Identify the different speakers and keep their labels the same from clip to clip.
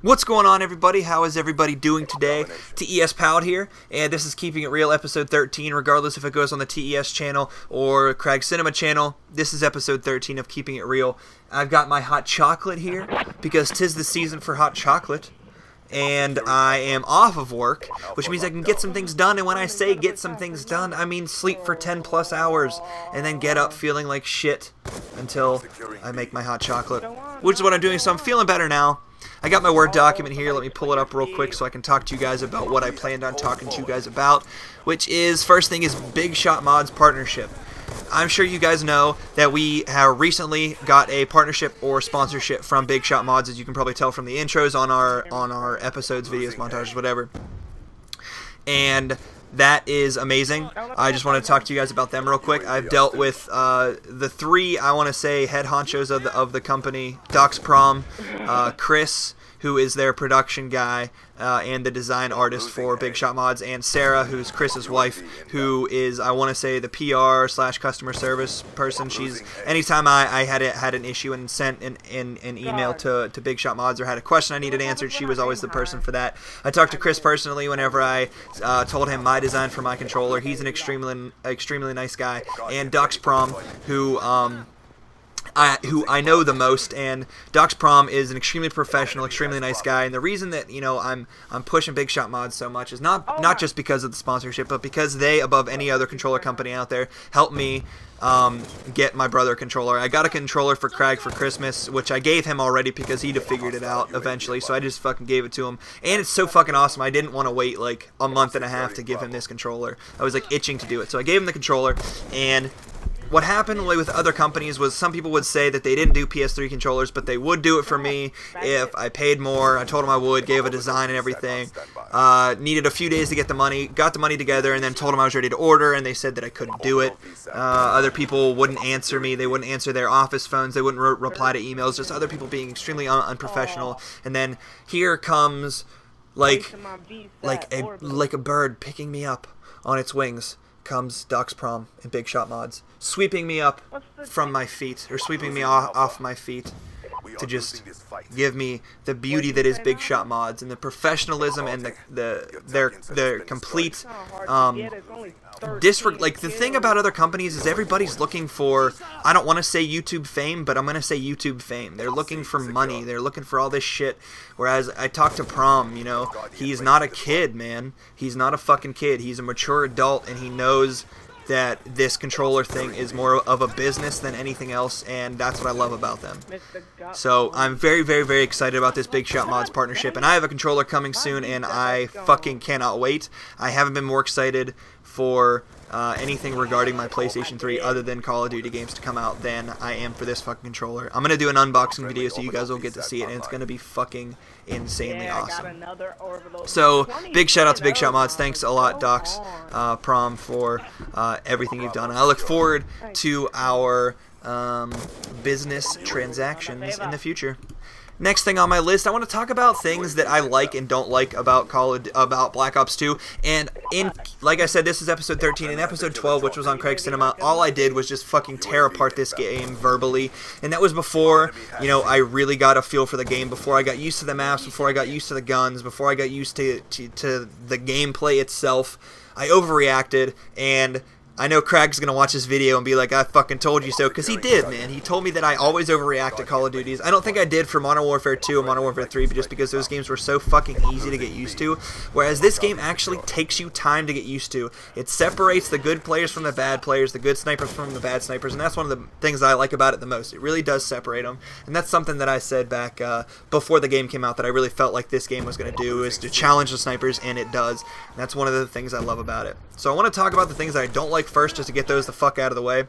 Speaker 1: What's going on, everybody? How is everybody doing today? TES Pound here, and this is Keeping It Real, episode 13. Regardless if it goes on the TES channel or CragCinema channel, this is episode 13 of Keeping It Real. I've got my hot chocolate here, because 'tis the season for hot chocolate, and I am off of work, which means I can get some things done, and when I say get some things done, I mean sleep for 10 plus hours, and then get up feeling like shit until I make my hot chocolate, which is what I'm doing, so I'm feeling better now. I got my Word document here. Let me pull it up real quick so I can talk to you guys about what I planned on talking to you guys about, which is, first thing is Big Shot Mods partnership. I'm sure you guys know that we have recently got a partnership or sponsorship from Big Shot Mods, as you can probably tell from the intros on our episodes, videos, montages, whatever. And that is amazing. I just want to talk to you guys about them real quick. I've dealt with the three, I want to say, head honchos of the company: Doc's Prom, Chris, who is their production guy and the design artist for Big Shot Mods, and Sarah, who's Chris's wife, who is, I want to say, the PR/customer service person. She's, anytime I had an issue and sent an email to Big Shot Mods or had a question I needed answered, she was always the person for that. I talked to Chris personally whenever I told him my design for my controller. He's an extremely nice guy. And Doc's Prom, who I know the most, and Doc's Prom is an extremely professional, extremely nice guy, and the reason that, I'm pushing Big Shot Mods so much is not just because of the sponsorship, but because they, above any other controller company out there, helped me get my brother a controller. I got a controller for Crag for Christmas, which I gave him already because he'd have figured it out eventually, so I just fucking gave it to him, and it's so fucking awesome. I didn't want to wait like a month and a half to give him this controller. I was like itching to do it, so I gave him the controller. And what happened with other companies was some people would say that they didn't do PS3 controllers, but they would do it for me if I paid more. I told them I would, gave a design and everything. Needed a few days to get the money, got the money together, and then told them I was ready to order, and they said that I couldn't do it. Other people wouldn't answer me. They wouldn't answer their office phones. They wouldn't reply to emails. Just other people being extremely unprofessional. And then here comes like a bird picking me up on its wings. Comes Doc's Prom and Big Shot Mods, sweeping me up from my feet, or sweeping me off my feet, to just give me the beauty that is Big Shot Mods, and the professionalism and their complete like, the thing about other companies is everybody's looking for, I don't want to say YouTube fame, but I'm going to say YouTube fame. They're looking for money. They're looking for all this shit. Whereas I talked to Prom, he's not a kid, man. He's not a fucking kid. He's a mature adult, and he knows that this controller thing is more of a business than anything else, and that's what I love about them. So I'm very, very, very excited about this Big Shot Mods partnership, and I have a controller coming soon, and I fucking cannot wait. I haven't been more excited for anything regarding my PlayStation 3 other than Call of Duty games to come out than I am for this fucking controller. I'm going to do an unboxing video so you guys will get to see it, and it's going to be fucking insanely awesome. So, big shout out to Big Shot Mods. Thanks a lot, Doc's Prom, for everything you've done. I look forward to our business transactions in the future. Next thing on my list, I want to talk about things that I like and don't like about Black Ops 2. And like I said, this is episode 13. In episode 12, which was on CragCinema, all I did was just fucking tear apart this game verbally. And that was before, I really got a feel for the game, before I got used to the maps, before I got used to the guns, before I got used to the gameplay itself. I overreacted, and I know Crag's going to watch this video and be like, I fucking told you so, because he did, man. He told me that I always overreact to Call of Duties. I don't think I did for Modern Warfare 2 and Modern Warfare 3, but just because those games were so fucking easy to get used to, whereas this game actually takes you time to get used to. It separates the good players from the bad players, the good snipers from the bad snipers, and that's one of the things that I like about it the most. It really does separate them, and that's something that I said back before the game came out that I really felt like this game was going to do, is to challenge the snipers, and it does. And that's one of the things I love about it. So I want to talk about the things that I don't like first, just to get those the fuck out of the way.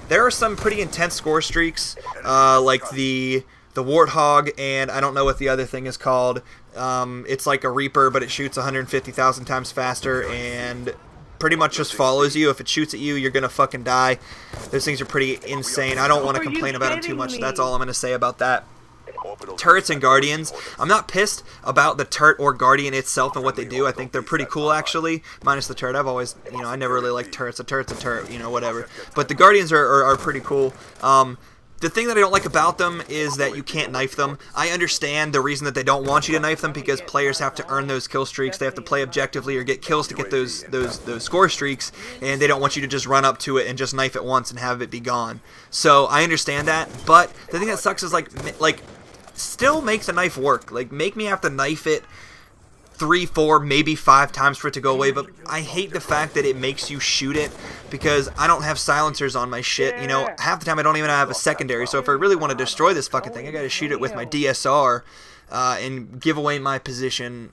Speaker 1: There are some pretty intense score streaks, like the Warthog, and I don't know what the other thing is called. It's like a Reaper, but it shoots 150,000 times faster and pretty much just follows you. If it shoots at you, you're gonna fucking die. Those things are pretty insane. I don't want to complain about them too much. That's all I'm gonna say about that. Turrets and Guardians. I'm not pissed about the turret or Guardian itself and what they do. I think they're pretty cool, actually, minus the turret. I've always, I never really liked turrets. A turret's a turret, whatever. But the Guardians are pretty cool. The thing that I don't like about them is that you can't knife them. I understand the reason that they don't want you to knife them, because players have to earn those kill streaks. They have to play objectively or get kills to get those score streaks, and they don't want you to just run up to it and just knife it once and have it be gone. So I understand that, but the thing that sucks is like still make the knife work. Like, make me have to knife it 3, 4, maybe 5 times for it to go away, but I hate the fact that it makes you shoot it, because I don't have silencers on my shit. You know, half the time I don't even have a secondary, so if I really want to destroy this fucking thing, I gotta shoot it with my DSR and give away my position,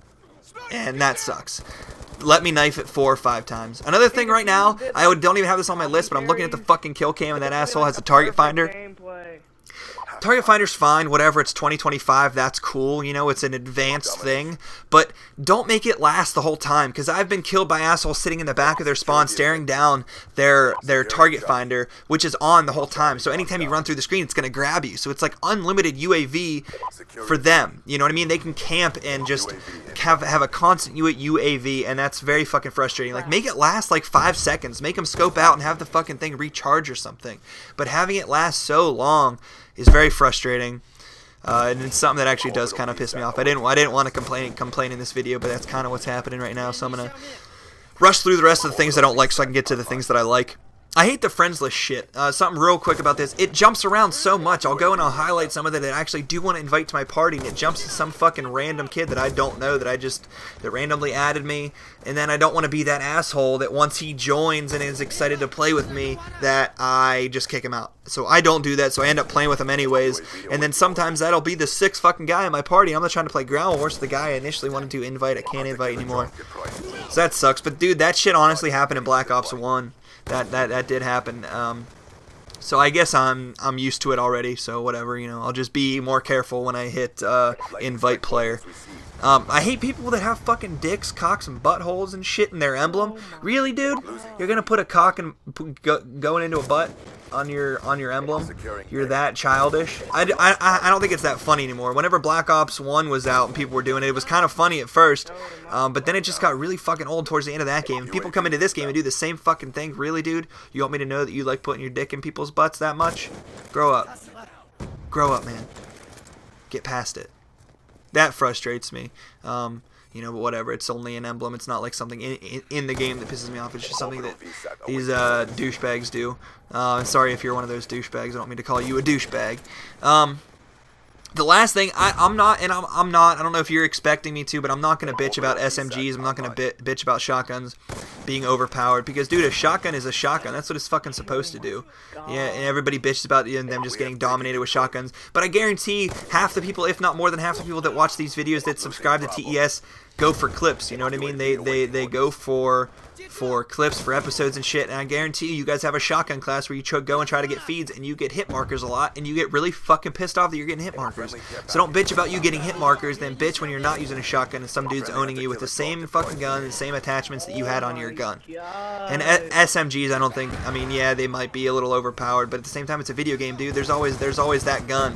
Speaker 1: and that sucks. Let me knife it 4 or 5 times. Another thing right now, I don't even have this on my list, but I'm looking at the fucking kill cam, and that asshole has a target finder. Target finder's fine, whatever, it's 2025, that's cool, you know, it's an advanced thing, but don't make it last the whole time, because I've been killed by assholes sitting in the back of their spawn staring down their target finder, which is on the whole time, so anytime you run through the screen, it's going to grab you, so it's like unlimited UAV for them, you know what I mean? They can camp and just have a constant UAV, and that's very fucking frustrating. Like, make it last like 5 seconds, make them scope out and have the fucking thing recharge or something, but having it last so long is very frustrating, and it's something that actually does kind of piss me off. I didn't want to complain in this video, but that's kind of what's happening right now, so I'm gonna rush through the rest of the things I don't like so I can get to the things that I like. I hate the friends list shit. Something real quick about this. It jumps around so much. I'll go and I'll highlight some of that I actually do want to invite to my party, and it jumps to some fucking random kid that I don't know, that randomly added me, and then I don't want to be that asshole that once he joins and is excited to play with me, that I just kick him out. So I don't do that, so I end up playing with him anyways, and then sometimes that'll be the 6th fucking guy in my party. I'm not trying to play ground wars, the guy I initially wanted to invite, I can't invite anymore. So that sucks, but dude, that shit honestly happened in Black Ops 1. That did happen. So I guess I'm used to it already. So whatever, you know. I'll just be more careful when I hit invite player. I hate people that have fucking dicks, cocks, and buttholes and shit in their emblem. Really, dude? You're gonna put a cock and going into a butt on your emblem? You're that childish? I don't think it's that funny anymore. Whenever Black Ops 1 was out and people were doing it, it was kind of funny at first, but then it just got really fucking old towards the end of that game. People come into this game and do the same fucking thing. Really, dude? You want me to know that you like putting your dick in people's butts that much? Grow up. Grow up, man. Get past it. That frustrates me. You know, but whatever. It's only an emblem. It's not like something in the game that pisses me off. It's just something that these douchebags do. Sorry if you're one of those douchebags. I don't mean to call you a douchebag. The last thing, I'm not, I don't know if you're expecting me to, but I'm not going to bitch about SMGs. I'm not going to bitch about shotguns being overpowered, because, dude, a shotgun is a shotgun. That's what it's fucking supposed to do. Yeah, and everybody bitches about them just getting dominated with shotguns. But I guarantee half the people, if not more than half the people that watch these videos that subscribe to TES go for clips, you know what I mean? They go for clips, for episodes and shit, and I guarantee you guys have a shotgun class where you go and try to get feeds, and you get hit markers a lot, and you get really fucking pissed off that you're getting hit markers. So don't bitch about you getting hit markers, then bitch when you're not using a shotgun and some dude's owning you with the same fucking gun and the same attachments that you had on your gun. And SMGs, I don't think, I mean, yeah, they might be a little overpowered, but at the same time, it's a video game, dude. There's always that gun,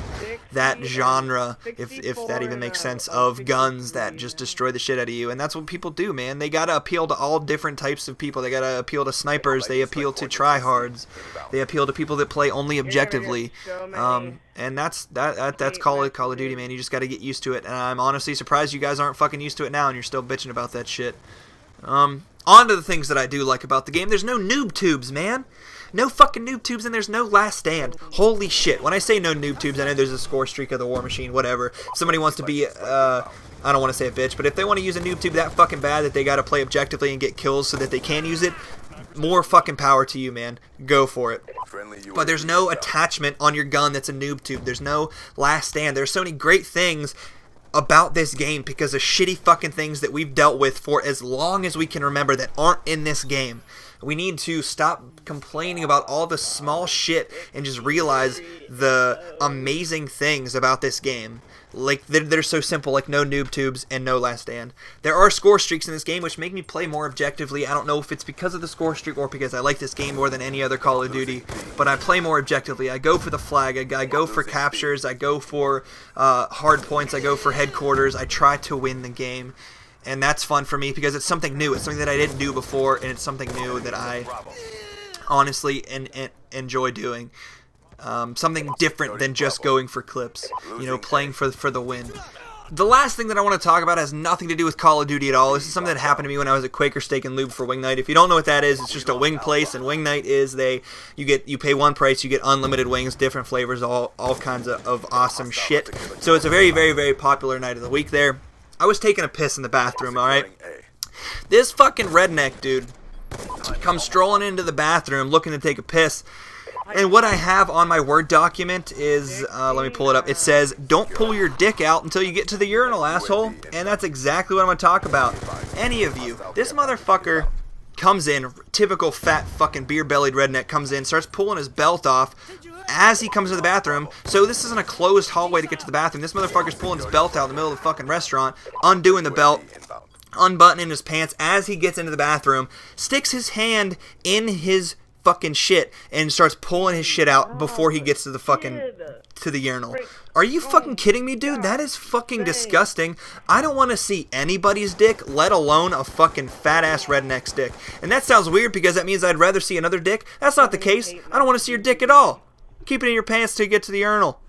Speaker 1: that genre, if that even makes sense, of guns that just destroy the shit out of you, and that's what people do, man. They gotta appeal to all different types of people. They gotta appeal to snipers, they appeal to tryhards, they appeal to people that play only objectively, and that's Call of Duty, man. You just gotta get used to it, and I'm honestly surprised you guys aren't fucking used to it now, and you're still bitching about that shit. On to the things that I do like about the game. There's no noob tubes, man. No fucking noob tubes, and there's no last stand. Holy shit. When I say no noob tubes, I know there's a score streak of the War Machine, whatever. If somebody wants to be, I don't want to say a bitch, but if they want to use a noob tube that fucking bad that they got to play objectively and get kills so that they can use it, more fucking power to you, man. Go for it. But there's no attachment on your gun that's a noob tube. There's no last stand. There's so many great things about this game because of shitty fucking things that we've dealt with for as long as we can remember that aren't in this game. We need to stop complaining about all the small shit and just realize the amazing things about this game. Like, they're so simple, like no noob tubes and no last stand. There are score streaks in this game which make me play more objectively. I don't know if it's because of the score streak or because I like this game more than any other Call of Duty, but I play more objectively. I go for the flag, I go for captures, I go for hard points, I go for headquarters. I try to win the game, and that's fun for me because it's something new. It's something that I didn't do before, and it's something new that I honestly enjoy doing. something different than just going for clips, you know, playing for the win. The last thing that I want to talk about has nothing to do with Call of Duty at all. This is something that happened to me when I was at Quaker Steak and Lube for Wing Night. If you don't know what that is, it's just a wing place, and Wing Night is you pay one price, you get unlimited wings, different flavors, all kinds of awesome shit. So it's a very, very, very popular night of the week there. I was taking a piss in the bathroom, alright? This fucking redneck dude comes strolling into the bathroom looking to take a piss. And what I have on my Word document is, let me pull it up. It says, "Don't pull your dick out until you get to the urinal, asshole." And that's exactly what I'm going to talk about. Any of you. This motherfucker comes in, typical fat fucking beer-bellied redneck comes in, starts pulling his belt off as he comes to the bathroom. So this isn't a closed hallway to get to the bathroom. This motherfucker's pulling his belt out in the middle of the fucking restaurant, undoing the belt, unbuttoning his pants as he gets into the bathroom, sticks his hand in his fucking shit and starts pulling his shit out before he gets to the urinal. Are you fucking kidding me, dude? That is fucking disgusting. I don't want to see anybody's dick, let alone a fucking fat-ass redneck's dick. And that sounds weird because that means I'd rather see another dick. That's not the case. I don't want to see your dick at all. Keep it in your pants till you get to the urinal.